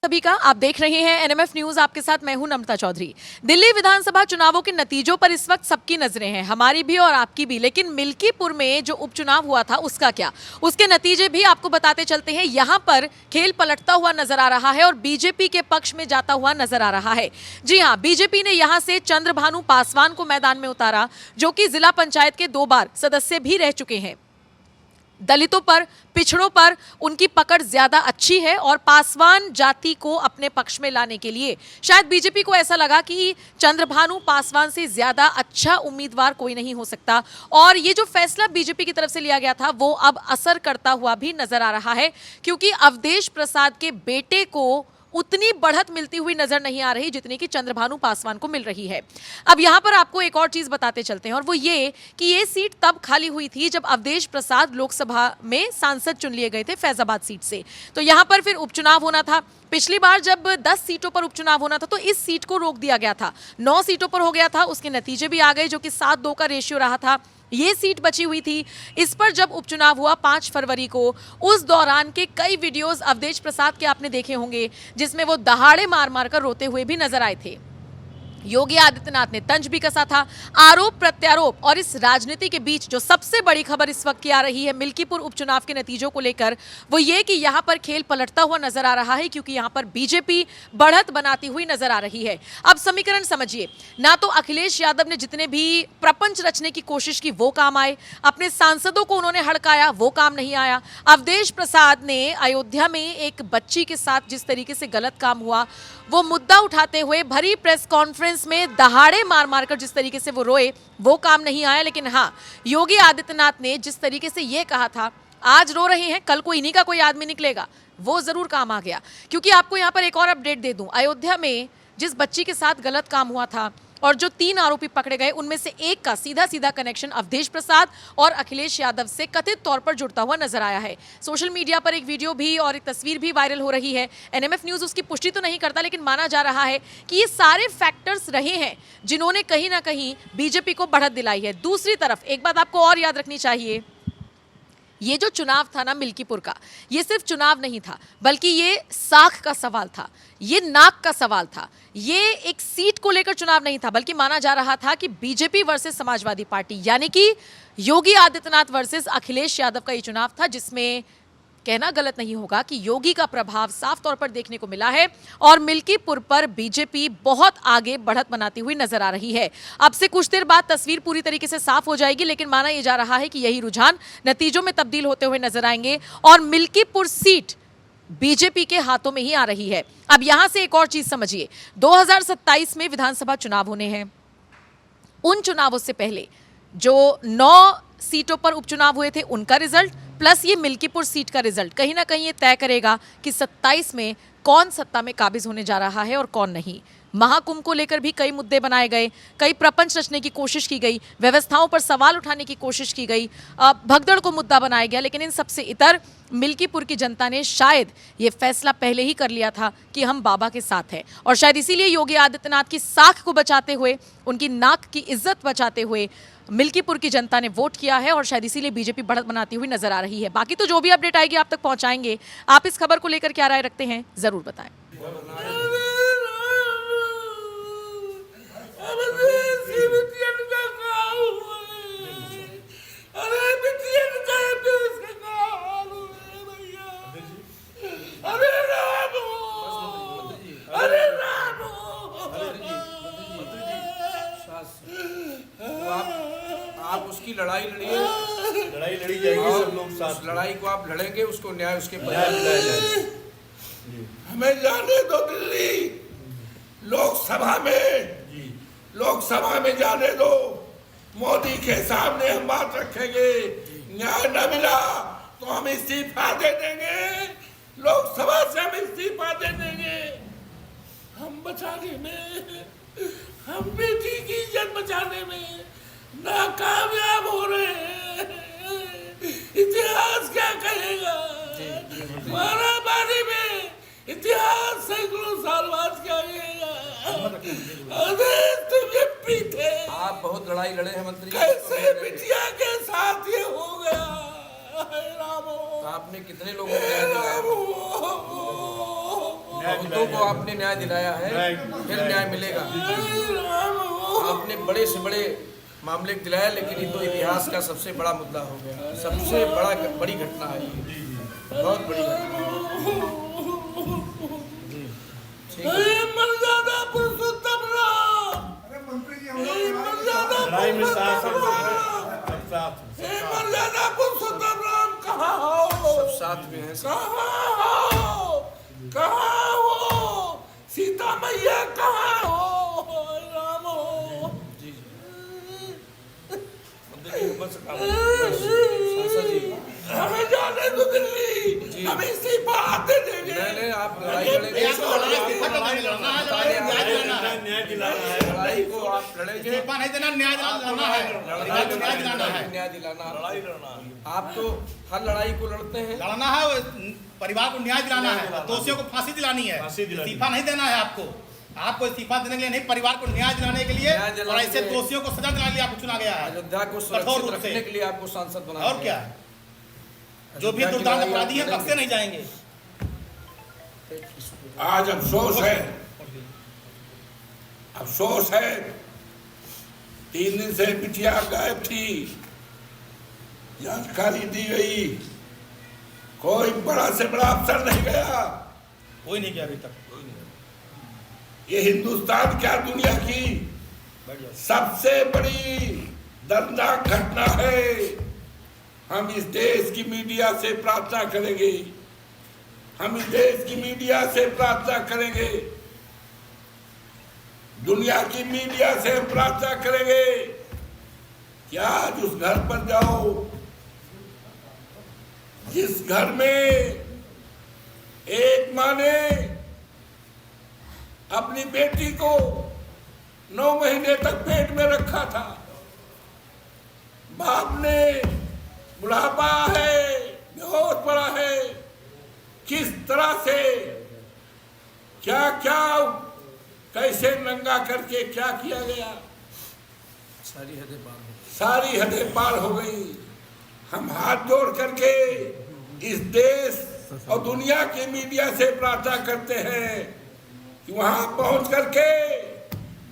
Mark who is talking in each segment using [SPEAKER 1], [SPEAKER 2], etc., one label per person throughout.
[SPEAKER 1] सभी का, आप देख रहे हैं एनएमएफ न्यूज। आपके साथ मैं हूं नम्रता चौधरी। दिल्ली विधानसभा चुनावों के नतीजों पर इस वक्त सबकी नजरें हैं, हमारी भी और आपकी भी। लेकिन मिल्कीपुर में जो उपचुनाव हुआ था उसका क्या, उसके नतीजे भी आपको बताते चलते हैं। यहां पर खेल पलटता हुआ नजर आ रहा है और बीजेपी के पक्ष में जाता हुआ नजर आ रहा है। जी हां, बीजेपी ने यहां से चंद्रभानु पासवान को मैदान में उतारा, जो कि जिला पंचायत के 2 बार सदस्य भी रह चुके हैं। दलितों पर, पिछड़ों पर उनकी पकड़ ज्यादा अच्छी है और पासवान जाति को अपने पक्ष में लाने के लिए शायद बीजेपी को ऐसा लगा कि चंद्रभानु पासवान से ज्यादा अच्छा उम्मीदवार कोई नहीं हो सकता। और ये जो फैसला बीजेपी की तरफ से लिया गया था वो अब असर करता हुआ भी नजर आ रहा है, क्योंकि अवधेश प्रसाद के बेटे को उतनी बढ़त मिलती हुई नजर नहीं आ रही जितनी कि चंद्रभानु पासवान को मिल रही है। अब यहां पर आपको एक और चीज बताते चलते हैं, और वो ये कि ये सीट तब खाली हुई थी जब अवधेश प्रसाद लोकसभा में सांसद चुन लिए गए थे फैजाबाद सीट से। तो यहां पर फिर उपचुनाव होना था। पिछली बार जब 10 सीटों पर उपचुनाव होना था तो इस सीट को रोक दिया गया था, 9 सीटों पर हो गया था। उसके नतीजे भी आ गए, जो कि 7-2 का रेशियो रहा था। ये सीट बची हुई थी। इस पर जब उपचुनाव हुआ 5 फरवरी को, उस दौरान के कई वीडियोस अवधेश प्रसाद के आपने देखे होंगे, जिसमें वो दहाड़े मार मार कर रोते हुए भी नजर आए थे। योगी आदित्यनाथ ने तंज भी कसा था। आरोप प्रत्यारोप और इस राजनीति के बीच जो सबसे बड़ी खबर इस वक्त की आ रही है मिल्कीपुर उपचुनाव के नतीजों को लेकर, वो ये कि यहां पर खेल पलटता हुआ नजर आ रहा है, क्योंकि यहां पर बीजेपी बढ़त बनाती हुई नजर आ रही है। अब समीकरण समझिए, ना तो अखिलेश यादव ने जितने भी प्रपंच रचने की कोशिश की वो काम आए, अपने सांसदों को उन्होंने हड़काया वो काम नहीं आया। अवधेश प्रसाद ने अयोध्या में एक बच्ची के साथ जिस तरीके से गलत काम हुआ, वो मुद्दा उठाते हुए भरी प्रेस कॉन्फ्रेंस में दहाड़े मार मार कर जिस तरीके से वो रोए, वो काम नहीं आया। लेकिन हाँ, योगी आदित्यनाथ ने जिस तरीके से ये कहा था, आज रो रहे हैं कल को इन्हीं का कोई आदमी निकलेगा, वो जरूर काम आ गया। क्योंकि आपको यहां पर एक और अपडेट दे दूं, अयोध्या में जिस बच्ची के साथ गलत काम हुआ था और जो 3 आरोपी पकड़े गए, उनमें से एक का सीधा सीधा कनेक्शन अवधेश प्रसाद और अखिलेश यादव से कथित तौर पर जुड़ता हुआ नजर आया है। सोशल मीडिया पर एक वीडियो भी और एक तस्वीर भी वायरल हो रही है। एनएमएफ न्यूज उसकी पुष्टि तो नहीं करता, लेकिन माना जा रहा है कि ये सारे फैक्टर्स रहे हैं जिन्होंने कहीं ना कहीं बीजेपी को बढ़त दिलाई है। दूसरी तरफ एक बात आपको और याद रखनी चाहिए, ये जो चुनाव था ना मिल्कीपुर का, ये सिर्फ चुनाव नहीं था, बल्कि ये साख का सवाल था, ये नाक का सवाल था। ये एक सीट को लेकर चुनाव नहीं था, बल्कि माना जा रहा था कि बीजेपी वर्सेस समाजवादी पार्टी, यानी कि योगी आदित्यनाथ वर्सेस अखिलेश यादव का ये चुनाव था, जिसमें कहना गलत नहीं होगा कि योगी का प्रभाव साफ तौर पर देखने को मिला है और मिल्कीपुर पर बीजेपी बहुत आगे बढ़त बनाती हुई नजर आ रही है। अब से कुछ देर बाद तस्वीर पूरी तरीके से साफ हो जाएगी, लेकिन माना यह जा रहा है कि यही रुझान नतीजों में तब्दील होते हुए नजर आएंगे और मिल्कीपुर सीट बीजेपी के हाथों में ही आ रही है। अब यहां से एक और चीज समझिए, 2027 में विधानसभा चुनाव होने हैं। उन चुनावों से पहले जो 9 सीटों पर उपचुनाव हुए थे, उनका रिजल्ट प्लस ये मिल्कीपुर सीट का रिजल्ट कहीं ना कहीं ये तय करेगा कि 27 में कौन सत्ता में काबिज होने जा रहा है और कौन नहीं। महाकुंभ को लेकर भी कई मुद्दे बनाए गए, कई प्रपंच रचने की कोशिश की गई, व्यवस्थाओं पर सवाल उठाने की कोशिश की गई, भगदड़ को मुद्दा बनाया गया। लेकिन इन सबसे इतर मिल्कीपुर की जनता ने शायद ये फैसला पहले ही कर लिया था कि हम बाबा के साथ हैं, और शायद इसीलिए योगी आदित्यनाथ की साख को बचाते हुए, उनकी नाक की इज्जत बचाते हुए मिल्कीपुर की जनता ने वोट किया है, और शायद इसीलिए बीजेपी बढ़त बनाती हुई नजर आ रही है। बाकी तो जो भी अपडेट आएगी आप तक पहुंचाएंगे। आप इस खबर को लेकर क्या राय रखते हैं, जरूर बताएं।
[SPEAKER 2] आप उसकी लड़ाई लड़िए,
[SPEAKER 3] लड़ाई लड़ी जाएगी, सब लोग साथ।
[SPEAKER 2] लड़ाई को आप लड़ेंगे, उसको न्याय उसके न्याय दिलाया जाएगा।
[SPEAKER 3] हमें जाने दो दिल्ली लोकसभा में जाने दो। मोदी के सामने हम बात रखेंगे, न्याय न मिला तो हम इस्तीफा दे देंगे, लोकसभा से हम इस्तीफा दे देंगे। हम बचाने में, हम बेटी की इज्जत बचाने में नाकामयाब हो रहे हैं। इतिहास क्या कहेगा? मारामारी में इतिहास सैकड़ों साल बाद क्या कहेगा? अरे तुम ये पीते,
[SPEAKER 2] आप बहुत लड़ाई लड़े हैं मंत्री,
[SPEAKER 3] कैसे बिटिया के साथ ये हो गया? रामो,
[SPEAKER 2] आपने कितने लोगों को न्याय दिलाया? बहुतों को आपने न्याय दिलाया है, फिर न्याय मिलेगा। आपने बड़े से बड़े मामले दिलाया, लेकिन ये तो इतिहास का सबसे बड़ा मुद्दा हो गया, सबसे बड़ी घटना है ये, बहुत बड़ी घटना है। ठीक है।
[SPEAKER 3] मर्यादा पुरुषोत्तम राम,
[SPEAKER 4] लड़ाई में साथ
[SPEAKER 3] मर्यादा पुरुषोत्तम राम कहाँ हो?
[SPEAKER 2] सब साथ में हैं।
[SPEAKER 3] कहाँ हो? सीता मैया कहाँ हो? राम हो?
[SPEAKER 2] जी जी
[SPEAKER 3] हमें जाने दो दिल्ली, हम इस्तीफा दे देंगे।
[SPEAKER 2] नहीं, आप लड़ाई लड़ेंगे,
[SPEAKER 4] न्याय दिलाना है।
[SPEAKER 2] लड़ाई को आप लड़ेंगे,
[SPEAKER 5] नहीं देना, न्याय दिलाना है, न्याय दिलाना है,
[SPEAKER 2] न्याय दिलाना। आप तो हर लड़ाई को लड़ते हैं।
[SPEAKER 5] लड़ना है, परिवार को न्याय दिलाना है, दोषियों को फांसी दिलानी है, इस्तीफा नहीं देना है आपको। आपको इस्तीफा देने के लिए नहीं, परिवार को न्याय दिलाने के लिए और ऐसे दोषियों को सजा दिलाने के लिए आपको चुना गया है।
[SPEAKER 2] अयोध्या को
[SPEAKER 5] कठोर
[SPEAKER 2] सुरक्षित
[SPEAKER 5] रूप
[SPEAKER 2] रखने
[SPEAKER 5] से।
[SPEAKER 2] के लिए आपको सांसद बनाया
[SPEAKER 5] और क्या, जो भी दुर्दांत अपराधी है बख्शे नहीं जाएंगे।
[SPEAKER 3] आज अफसोस है 3 दिन से बिटिया गायब थी, जानकारी दी गई, कोई बड़ा से बड़ा अफसर नहीं गया।
[SPEAKER 5] कोई नहीं गया अभी तक।
[SPEAKER 3] ये हिंदुस्तान क्या दुनिया की सबसे बड़ी दर्दनाक घटना है। हम इस देश की मीडिया से प्रार्थना करेंगे, हम इस देश की मीडिया से प्रार्थना करेंगे, दुनिया की मीडिया से हम प्रार्थना करेंगे कि आज उस घर पर जाओ जिस घर में एक माँ ने अपनी बेटी को 9 महीने तक पेट में रखा था, बाप ने बुढ़ापा है, बेहोश पड़ा है, किस तरह से क्या क्या कैसे नंगा करके क्या किया गया, सारी हदें पार हो गई। हम हाथ जोड़ करके इस देश और दुनिया की मीडिया से प्रार्थना करते हैं कि वहां पहुंच करके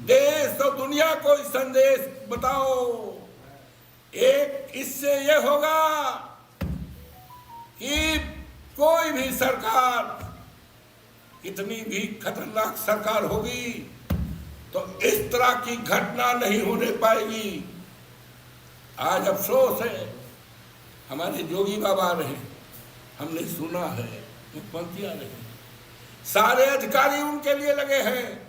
[SPEAKER 3] देश और दुनिया को इस संदेश बताओ। एक इससे ये होगा कि कोई भी सरकार, कितनी भी खतरनाक सरकार होगी, तो इस तरह की घटना नहीं होने पाएगी। आज अफसोस है, हमारे जोगी बाबा रहे, हमने सुना है, मुख्यमंत्री आ रहे, सारे अधिकारी उनके लिए लगे हैं।